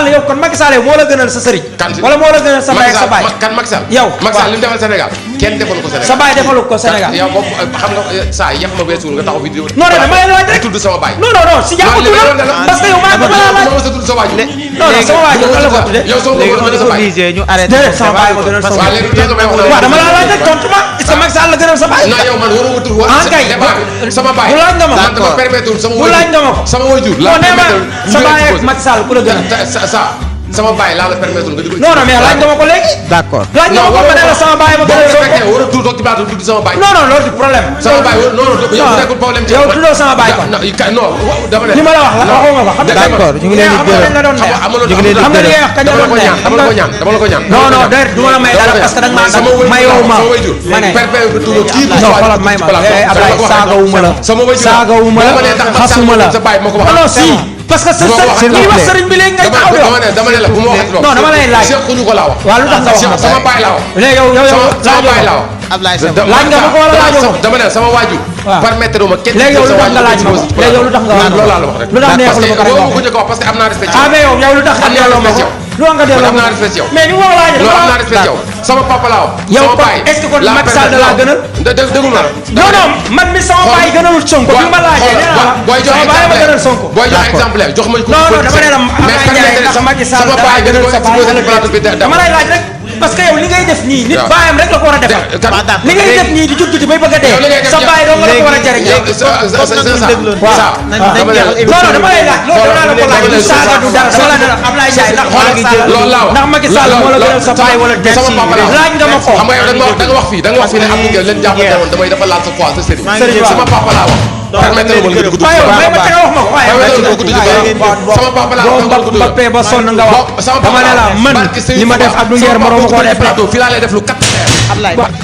Sall yow kon Macky Sall yow moo la gënal sa sëriñ wala moo la gënal sa baay ak sa baay kan Macky Sall yow Macky Sall li mu defal Sénégal kenn defalu ko Sénégal sa baay defalu ko Sénégal yow bopp xam nga saa yàq ma weesul nga taxaw vidéo non non dama lay laaj rek tudd sama baay non si yàqu tudd parce que yow maa dama la laaj sa tudd sa waaju non sama waaju la ko tuddee yow soo ko sa baay ñu arrêté sama baay ma gënal sa waaw léegi tey nga may wax waaw dama la laaj rek tontu ma est-ce que Macky Sall la gënal sa baay non yow man waroo tudd kay sama baay bu laaj nga ma dama permettre sama bu laaj nga ma ko sama waajur non nee ma sa baay ak Macky Sall ku la gënal sama baay laa la permettre nga di ko non mais laaj nga ma ko léegi d'accord laaj nga ma ko ma ne la sama baay ma gënal sa baay war a tudd ci baatu tudd sama baay non loolu du problème sama baay non yow nekkul problème ci yow tuddoo sama baay kon non dama ne li ma la wax la waxoo nga ko d'accord ñu ngi leen di gërëm ñu ngi leen di xam nga li ngay wax kañ la doon neex dama la ko ñaan non du ma la may dara parce que da nga maa mayoo ma ma ne non xoolal may ma Ablaye saagawuma la xasuma la non si parce que li wax sëriñ bi léegi ngay taxaw dama ne la bu ma waxati non dama lay laaj sequñu ko laa wax waaw lu tax nga wax sama baay laa wax léegi yow sama baay laa wax Ablaye laaj nga ma ko wala laajoo ma dama ne sama waajur permettre ma kenn léegi yow lu tax nga laaj ma ko léegi yow lu tax nga wax loolu laa la wax rek lu tax neexul ma ko rek ko njëkk wax parce que am naa respect ah mais yow lu tax nga delloo ma ko lu nga delloo am naa respect yow mais ñu wax laaj loolu am naa respect yow sama papa laa wax yow sama baay est-ce que kon Macky Sall da laa gënal déglu ma non man mi sama baay gënalul Sonko bi ma laajee nee naa la booy jox sama baay ma gënal Sonko booy jox exemple jox ma ko non dama ne la Ndiaye ndax Macky Sall da laa gënal sa baay wala dama lay laaj rek parce que yow li ngay def nii nit baayam rek la ko war a defal li ngay def nii di juddu bay bëgg a dee sa baay doo nga la ko war a jariñ waaw non dama lay laaj loolu danaa la ko laaj du saaga du dara dama la ne la Ablaye Ndiaye ndax Macky Sall moo la gënal sa baay wala des laaj nga ma ko xam nga yow da nga wax fii ne am nga leen jàppante woon damay dafa laal sa foi sa sëriñ sama papa laa wax permettre ma nga dugg may ma te nga wax ma ko waaye sama papa laa wax boo mbappee ba sonn nga wax dama ne la man li ma def Abdou Nguer moroom ko def plateau fii laa lay def lu 4